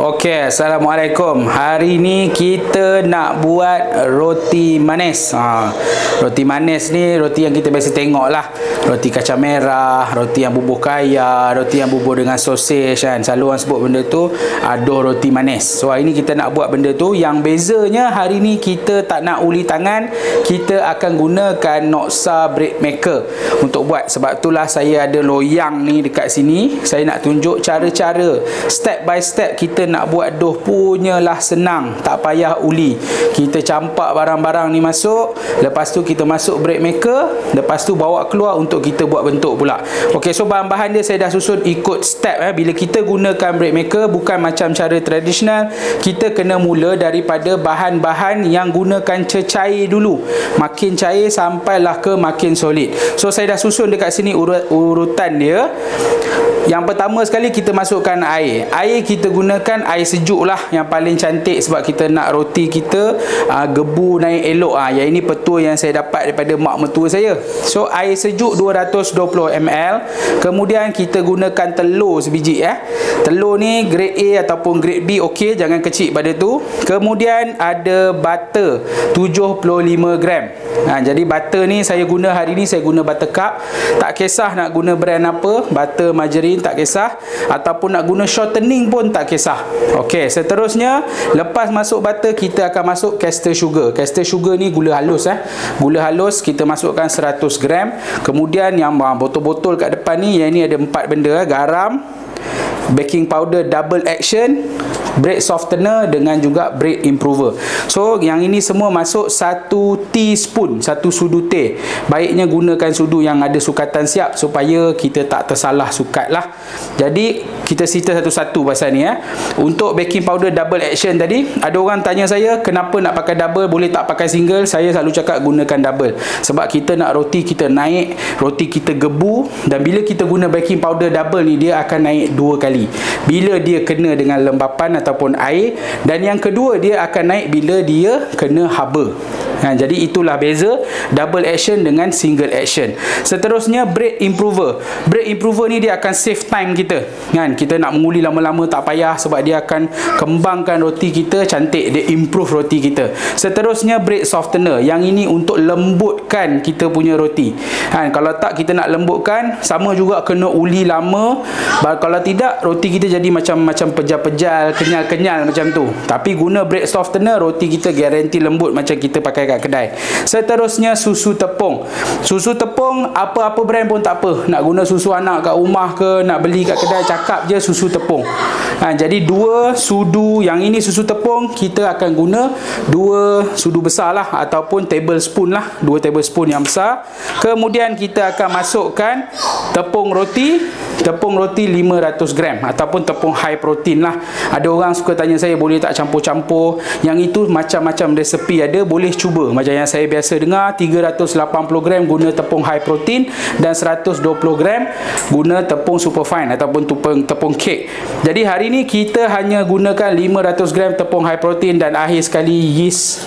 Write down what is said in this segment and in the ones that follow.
Okey, Assalamualaikum. Hari ni kita nak buat roti manis. Roti manis ni roti yang kita biasa tengok lah. Roti kacang merah, roti yang bubuh kaya, roti yang bubuh dengan sosis kan. Selalu orang sebut benda tu aduh roti manis. So hari ni kita nak buat benda tu. Yang bezanya hari ni kita tak nak uli tangan. Kita akan gunakan Noxa bread maker untuk buat. Sebab itulah saya ada loyang ni dekat sini. Saya nak tunjuk cara-cara step by step kita nak buat dough punyalah senang, tak payah uli. Kita campak barang-barang ni masuk, lepas tu kita masuk bread maker, lepas tu bawa keluar untuk kita buat bentuk pula. Okey, so bahan-bahan dia saya dah susun ikut step. Bila kita gunakan bread maker bukan macam cara tradisional, kita kena mula daripada bahan-bahan yang gunakan cecair dulu. Makin cair sampailah ke makin solid. So saya dah susun dekat sini urutan dia. Yang pertama sekali kita masukkan air. Air kita gunakan air sejuk lah yang paling cantik sebab kita nak roti kita gebu naik elok. Yang ini petua yang saya dapat daripada mak mertua saya. So air sejuk 220 ml. Kemudian kita gunakan telur sebiji. Telur ni grade A ataupun grade B okey, jangan kecil pada tu. Kemudian ada butter 75 gram. Jadi butter ni saya guna hari ni, saya guna butter cup. Tak kisah nak guna brand apa, butter margarine tak kisah, ataupun nak guna shortening pun tak kisah. Okey, seterusnya lepas masuk butter kita akan masuk caster sugar. Caster sugar ni gula halus. Gula halus kita masukkan 100 gram. Kemudian yang botol-botol kat depan ni, yang ni ada 4 benda. Garam, baking powder double action, bread softener dengan juga bread improver. So yang ini semua masuk 1 teaspoon, 1 sudu teh. Baiknya gunakan sudu yang ada sukatan siap supaya kita tak tersalah sukat lah. Jadi kita cerita satu-satu pasal ni. Untuk baking powder double action tadi, ada orang tanya saya kenapa nak pakai double, boleh tak pakai single. Saya selalu cakap gunakan double sebab kita nak roti kita naik, roti kita gebu. Dan bila kita guna baking powder double ni, dia akan naik 2 kali bila dia kena dengan lembapan ataupun air, dan yang kedua dia akan naik bila dia kena haba. Jadi itulah beza double action dengan single action. Seterusnya bread improver. Bread improver ni dia akan save time kita. Kita nak menguli lama-lama tak payah sebab dia akan kembangkan roti kita cantik, dia improve roti kita. Seterusnya bread softener. Yang ini untuk lembutkan kita punya roti. Kalau tak kita nak lembutkan, sama juga kena uli lama. Kalau tidak roti kita jadi macam pejal-pejal, kenyal-kenyal macam tu. Tapi guna bread softener, roti kita garanti lembut macam kita pakai kat kedai. Seterusnya susu tepung. Susu tepung apa-apa brand pun tak apa. Nak guna susu anak kat rumah ke, nak beli kat kedai, cakap je susu tepung. Jadi 2 sudu. Yang ini susu tepung kita akan guna 2 sudu besar lah, ataupun tablespoon lah, 2 tablespoon yang besar. Kemudian kita akan masukkan tepung roti 500 gram ataupun tepung high protein lah. Ada orang suka tanya saya boleh tak campur-campur. Yang itu macam-macam resepi ada, boleh cuba. Macam yang saya biasa dengar, 380 gram guna tepung high protein dan 120 gram guna tepung super fine ataupun tepung kek. Jadi hari ni kita hanya gunakan 500 gram tepung high protein, dan akhir sekali yeast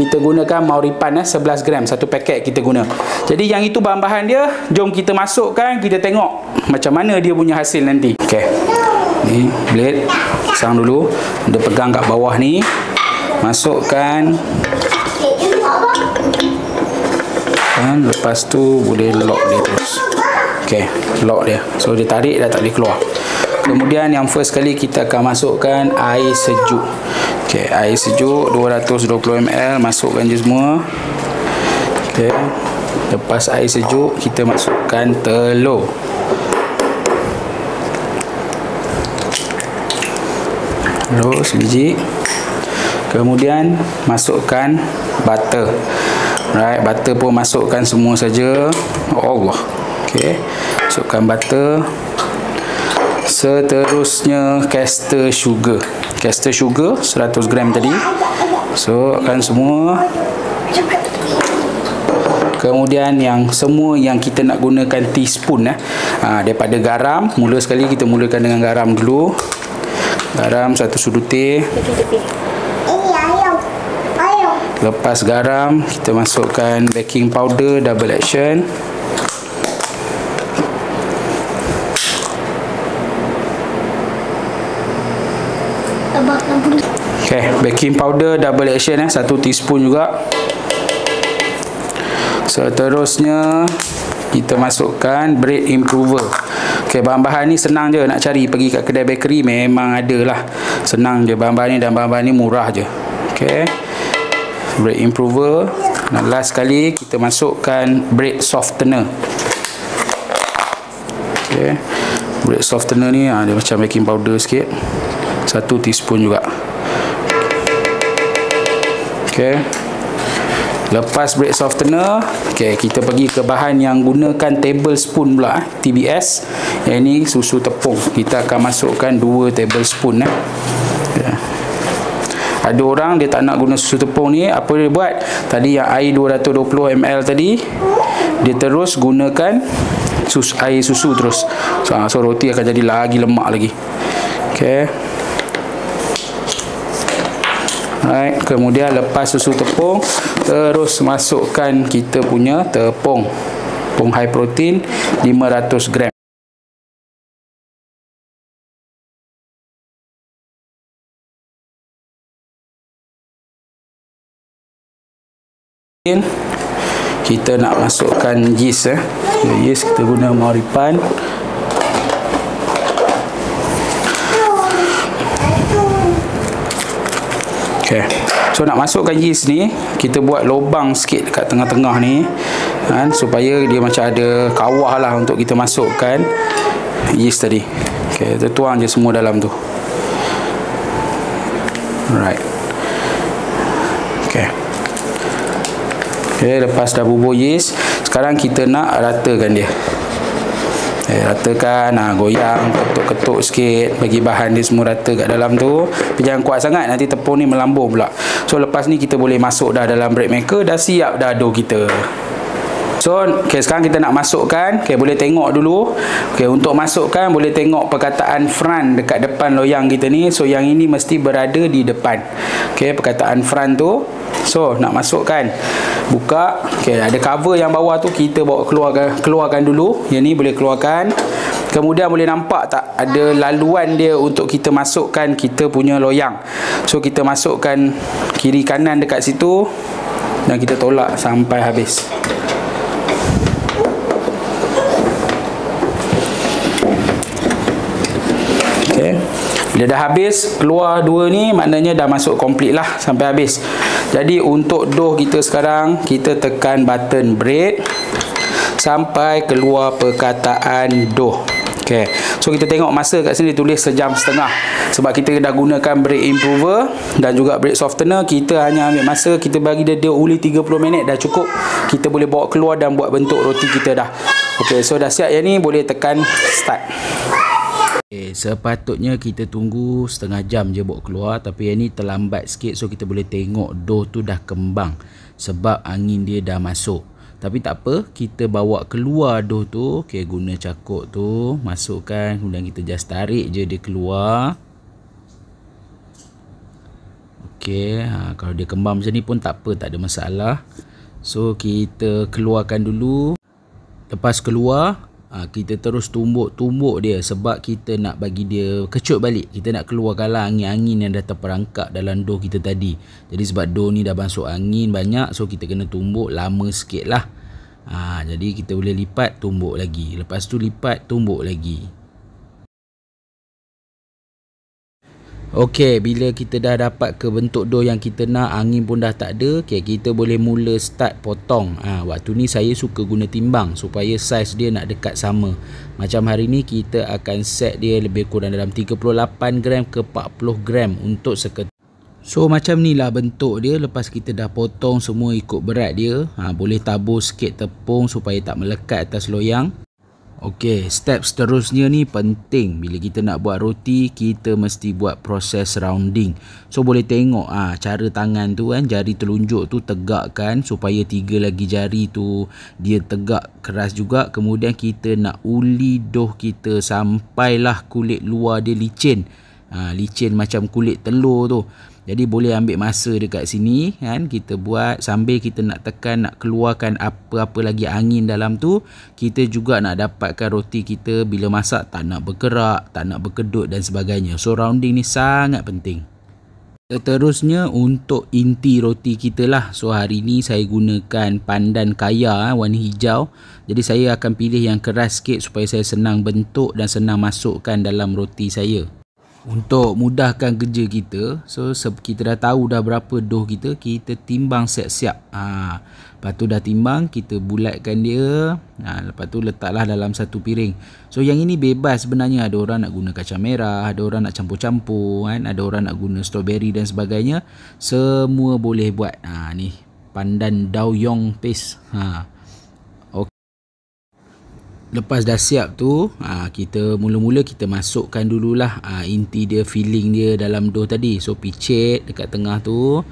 kita gunakan Mauripan 11 gram, 1 paket kita guna. Jadi yang itu bahan-bahan dia. Jom kita masukkan, kita tengok macam mana dia punya hasil nanti. Okey. Ni blade pasang dulu. Dia pegang kat bawah ni. Masukkan. Dan lepas tu boleh lock dia terus. Okey, lock dia. So dia tarik dah tak boleh keluar. Kemudian yang first kali kita akan masukkan air sejuk. Okey, air sejuk 220 ml, masukkan je semua. Okey. Lepas air sejuk kita masukkan telur. Telur sebiji. Kemudian masukkan butter. Right, butter pun masukkan semua saja. Allah. Okey. Masukkan butter. Seterusnya caster sugar. Caster sugar 100 gram tadi. So akan semua. Kemudian yang semua yang kita nak gunakan teaspoon daripada garam. Mula sekali kita mulakan dengan garam dulu. Garam 1 sudu teh. Lepas garam kita masukkan baking powder double action. Okay, baking powder double action 1 teaspoon juga. Seterusnya kita masukkan bread improver. Okay, bahan-bahan ni senang je nak cari, pergi kat kedai bakery memang ada lah. Senang je bahan-bahan ni, dan bahan-bahan ni murah je. Okay, bread improver. Dan last sekali kita masukkan bread softener. Okay, bread softener ni dia macam baking powder sikit, 1 teaspoon juga. Okay, lepas bread softener, okay, kita pergi ke bahan yang gunakan tablespoon pula, TBS. Yang ni susu tepung. Kita akan masukkan 2 tablespoon. Okay. Ada orang dia tak nak guna susu tepung ni, apa dia buat? Tadi yang air 220 ml tadi, dia terus gunakan air susu terus. So roti akan jadi lagi lemak lagi. Okay. Right. Kemudian lepas susu tepung, terus masukkan kita punya tepung high protein 500 gram. Kita nak masukkan yeast. Yeast kita guna Mauripan. Okay. So nak masukkan yeast ni, kita buat lubang sikit dekat tengah-tengah ni kan, supaya dia macam ada kawah lah untuk kita masukkan yeast tadi. Okay, kita tuang je semua dalam tu. Alright. Okay. Okay, lepas dah bubur yeast, sekarang kita nak ratakan dia. Ratakan, goyang, ketuk-ketuk sikit, bagi bahan dia semua rata kat dalam tu. Tapi jangan kuat sangat, nanti tepung ni melambung pula. So lepas ni kita boleh masuk dah dalam bread maker. Dah siap dah dough kita. So okay, sekarang kita nak masukkan. Okay, boleh tengok dulu. Okay, untuk masukkan boleh tengok perkataan front dekat depan loyang kita ni. So yang ini mesti berada di depan. Okay, perkataan front tu. So nak masukkan, buka. Okay, ada cover yang bawah tu, kita bawa keluarkan dulu. Yang ni boleh keluarkan. Kemudian boleh nampak tak ada laluan dia untuk kita masukkan kita punya loyang. So kita masukkan kiri kanan dekat situ dan kita tolak sampai habis. Okay. Bila dah habis keluar dua ni, maknanya dah masuk komplit lah sampai habis. Jadi untuk dough kita sekarang, kita tekan button bread sampai keluar perkataan dough. Okay. So kita tengok masa kat sini tulis sejam setengah. Sebab kita dah gunakan bread improver dan juga bread softener. Kita hanya ambil masa, kita bagi dia uli 30 minit dah cukup. Kita boleh bawa keluar dan buat bentuk roti kita dah. Okay, so dah siap yang ni, boleh tekan start. Okay, sepatutnya kita tunggu setengah jam je bawa keluar, tapi yang ni terlambat sikit. So kita boleh tengok dough tu dah kembang sebab angin dia dah masuk. Tapi tak apa, kita bawa keluar dough tu. Okay, guna cakuk tu, masukkan, kemudian kita just tarik je dia keluar. Okay, kalau dia kembang macam ni pun tak apa, tak ada masalah. So kita keluarkan dulu. Lepas keluar, kita terus tumbuk dia sebab kita nak bagi dia kecut balik. Kita nak keluarkanlah angin-angin yang dah terperangkap dalam dough kita tadi. Jadi sebab dough ni dah masuk angin banyak, so kita kena tumbuk lama sikit lah. Jadi kita boleh lipat, tumbuk lagi. Lepas tu lipat, tumbuk lagi. Okey, bila kita dah dapat ke bentuk dough yang kita nak, angin pun dah tak ada, okay, kita boleh mula start potong. Waktu ni saya suka guna timbang supaya saiz dia nak dekat sama. Macam hari ni kita akan set dia lebih kurang dalam 38 gram ke 40 gram untuk seketul. So macam ni lah bentuk dia. Lepas kita dah potong semua ikut berat dia, boleh tabur sikit tepung supaya tak melekat atas loyang. Okey, step seterusnya ni penting. Bila kita nak buat roti, kita mesti buat proses rounding. So boleh tengok cara tangan tu kan, jari telunjuk tu tegakkan supaya 3 lagi jari tu dia tegak keras juga. Kemudian kita nak uli dough kita sampailah kulit luar dia licin. licin macam kulit telur tu. Jadi boleh ambil masa dekat sini kan, kita buat sambil kita nak tekan, nak keluarkan apa-apa lagi angin dalam tu. Kita juga nak dapatkan roti kita bila masak tak nak berkerak, tak nak berkedut dan sebagainya. So rounding ni sangat penting. Seterusnya untuk inti roti kita lah. So hari ni saya gunakan pandan kaya warna hijau. Jadi saya akan pilih yang keras sikit supaya saya senang bentuk dan senang masukkan dalam roti saya. Untuk mudahkan kerja kita, so kita dah tahu dah berapa dough kita timbang siap-siap. Lepas tu dah timbang, kita bulatkan dia. Lepas tu letaklah dalam satu piring. So yang ini bebas sebenarnya. Ada orang nak guna kacang merah, ada orang nak campur-campur kan, ada orang nak guna strawberry dan sebagainya. Semua boleh buat. Ni pandan Daoyong paste. Lepas dah siap tu, kita mula-mula kita masukkan dululah inti dia, filling dia dalam dough tadi. So picit dekat tengah tu,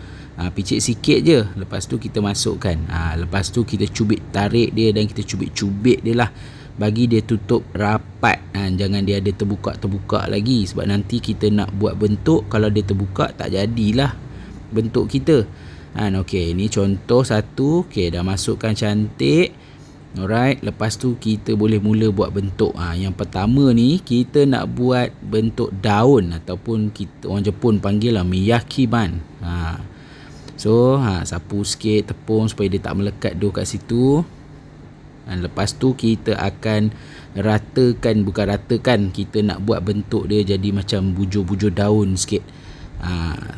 picit sikit je. Lepas tu kita masukkan. Lepas tu kita cubit, tarik dia dan kita cubit-cubit dia lah. Bagi dia tutup rapat. Jangan dia ada terbuka-terbuka lagi. Sebab nanti kita nak buat bentuk, kalau dia terbuka tak jadilah bentuk kita. Okey, ni contoh satu. Okey, dah masukkan cantik. Alright, lepas tu kita boleh mula buat bentuk. Yang pertama ni kita nak buat bentuk daun ataupun orang Jepun panggil lah miyakiban. So sapu sikit tepung supaya dia tak melekat dough kat situ. Dan lepas tu kita akan ratakan, kita nak buat bentuk dia jadi macam bujur-bujur daun sikit.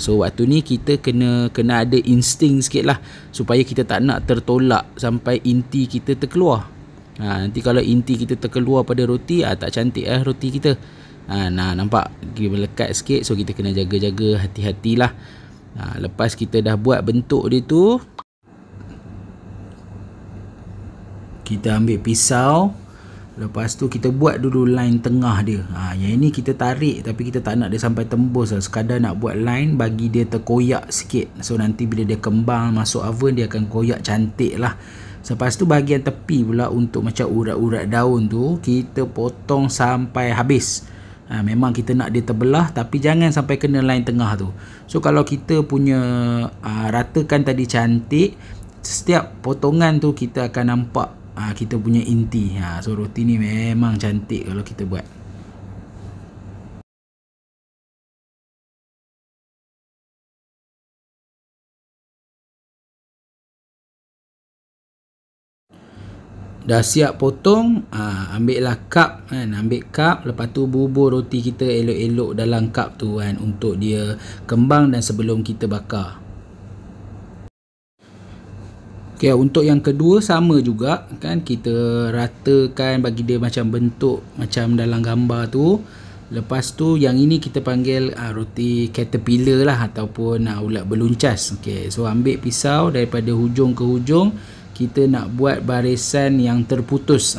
So waktu ni kita kena ada insting sikit lah, supaya kita tak nak tertolak sampai inti kita terkeluar. Nanti kalau inti kita terkeluar pada roti, tak cantik roti kita. Nampak dia melekat sikit. So kita kena jaga-jaga, hati-hatilah. Lepas kita dah buat bentuk dia tu, kita ambil pisau. Lepas tu kita buat dulu line tengah dia. Yang ini kita tarik tapi kita tak nak dia sampai tembus lah. Sekadar nak buat line bagi dia terkoyak sikit. So nanti bila dia kembang masuk oven, dia akan koyak cantik lah. Lepas tu bahagian tepi pula untuk macam urat-urat daun tu, kita potong sampai habis. Memang kita nak dia terbelah tapi jangan sampai kena line tengah tu. So kalau kita punya ratakan tadi cantik, setiap potongan tu kita akan nampak kita punya inti. So roti ni memang cantik kalau kita buat. Dah siap potong, ambillah cup kan, ambil cup, lepas tu bubur roti kita elok-elok dalam cup tu kan, untuk dia kembang dan sebelum kita bakar. Okay, untuk yang kedua sama juga kan, kita ratakan bagi dia macam bentuk macam dalam gambar tu. Lepas tu yang ini kita panggil roti caterpillar lah, ataupun ulat beluncas. Okay, so ambil pisau daripada hujung ke hujung, kita nak buat barisan yang terputus.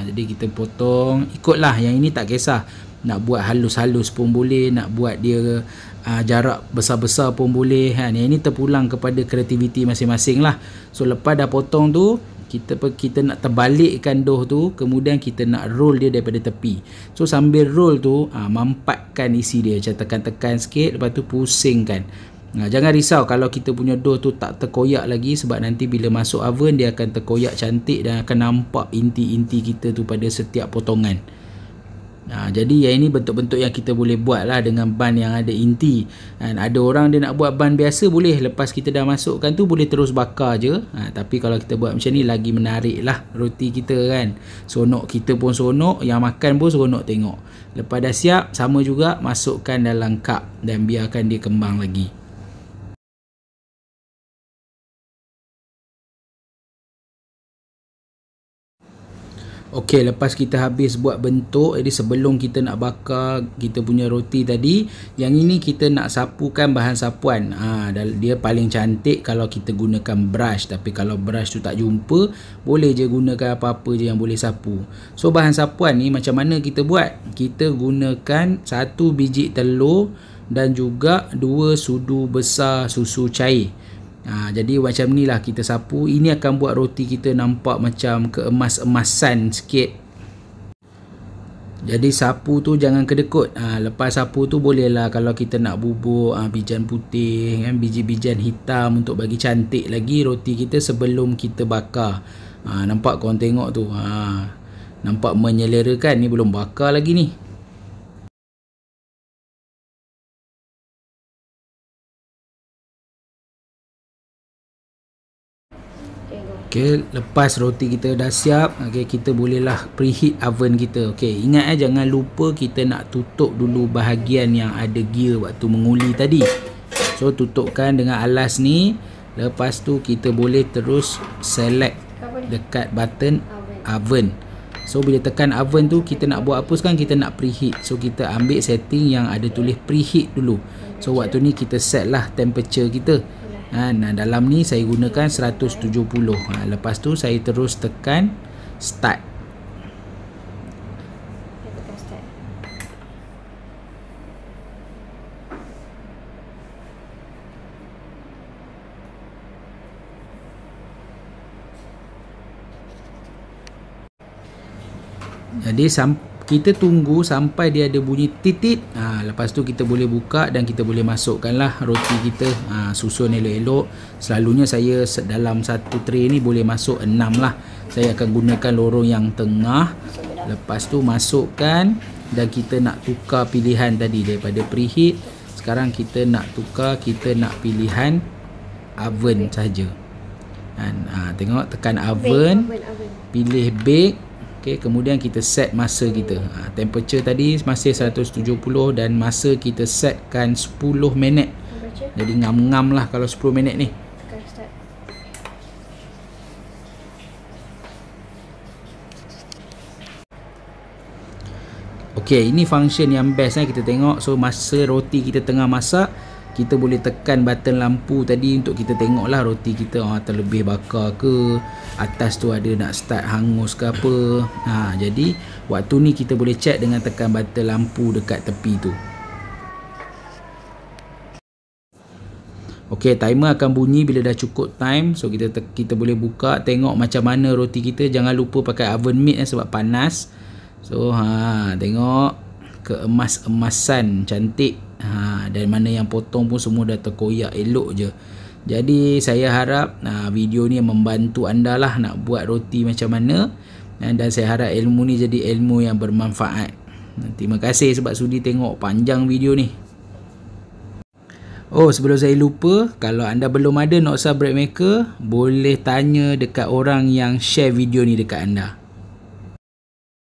Jadi kita potong, ikutlah, yang ini tak kisah. Nak buat halus-halus pun boleh, nak buat dia jarak besar-besar pun boleh. Yang ini terpulang kepada kreativiti masing-masing lah. So lepas dah potong tu, kita nak terbalikkan dough tu, kemudian kita nak roll dia daripada tepi. So sambil roll tu, mampatkan isi dia, macam tekan-tekan sikit, lepas tu pusingkan. Jangan risau kalau kita punya dough tu tak terkoyak lagi, sebab nanti bila masuk oven dia akan terkoyak cantik dan akan nampak inti-inti kita tu pada setiap potongan. Jadi yang ini bentuk-bentuk yang kita boleh buat lah dengan ban yang ada inti. Ada orang dia nak buat ban biasa boleh, lepas kita dah masukkan tu boleh terus bakar je. Tapi kalau kita buat macam ni lagi menarik lah roti kita kan. Seronok kita pun seronok, yang makan pun seronok tengok. Lepas dah siap, sama juga masukkan dalam cup dan biarkan dia kembang lagi. Okey, lepas kita habis buat bentuk, jadi sebelum kita nak bakar kita punya roti tadi, yang ini kita nak sapukan bahan sapuan. Dia paling cantik kalau kita gunakan brush, tapi kalau brush tu tak jumpa, boleh je gunakan apa-apa je yang boleh sapu. So bahan sapuan ni macam mana kita buat? Kita gunakan 1 biji telur dan juga 2 sudu besar susu cair. Jadi macam ni lah kita sapu. Ini akan buat roti kita nampak macam keemas-emasan sikit. Jadi sapu tu jangan kedekut. Lepas sapu tu bolehlah kalau kita nak bubur bijan putih kan, biji-bijian hitam untuk bagi cantik lagi roti kita sebelum kita bakar. Nampak korang tengok tu. Nampak menyelera kan, ni belum bakar lagi ni. Okay, lepas roti kita dah siap, okay, kita bolehlah preheat oven kita. Okay, ingat jangan lupa kita nak tutup dulu bahagian yang ada gear waktu menguli tadi. So tutupkan dengan alas ni. Lepas tu kita boleh terus select dekat button oven. So bila tekan oven tu, kita nak buat apa sekarang? Kita nak preheat. So kita ambil setting yang ada tulis preheat dulu. So waktu ni kita set lah temperature kita. Nah, dalam ni saya gunakan 170. Lepas tu saya terus tekan start. Jadi kita tunggu sampai dia ada bunyi titit. Lepas tu kita boleh buka dan kita boleh masukkanlah roti kita. Susun elok-elok. Selalunya saya dalam satu tray ni boleh masuk 6 lah. Saya akan gunakan lorong yang tengah. Lepas tu masukkan dan kita nak tukar pilihan tadi daripada preheat. Sekarang kita nak tukar, kita nak pilihan oven saja. Tengok, tekan oven, pilih bake. Okay, kemudian kita set masa kita. Temperature tadi masih 170 dan masa kita setkan 10 minit. Jadi ngam-ngam lah kalau 10 minit ni. Okay, ini function yang best kita tengok. So masa roti kita tengah masak, kita boleh tekan button lampu tadi untuk kita tengok lah roti kita terlebih bakar ke, atas tu ada nak start hangus ke apa. Jadi waktu ni kita boleh check dengan tekan button lampu dekat tepi tu. Ok, timer akan bunyi bila dah cukup time. So kita boleh buka, tengok macam mana roti kita. Jangan lupa pakai oven mitt sebab panas. So tengok keemas-emasan cantik. Dan mana yang potong pun semua dah terkoyak elok je. Jadi saya harap video ni membantu anda lah nak buat roti macam mana. Dan saya harap ilmu ni jadi ilmu yang bermanfaat. Terima kasih sebab sudi tengok panjang video ni. Oh, sebelum saya lupa, kalau anda belum ada Noxa Bread Maker, boleh tanya dekat orang yang share video ni dekat anda.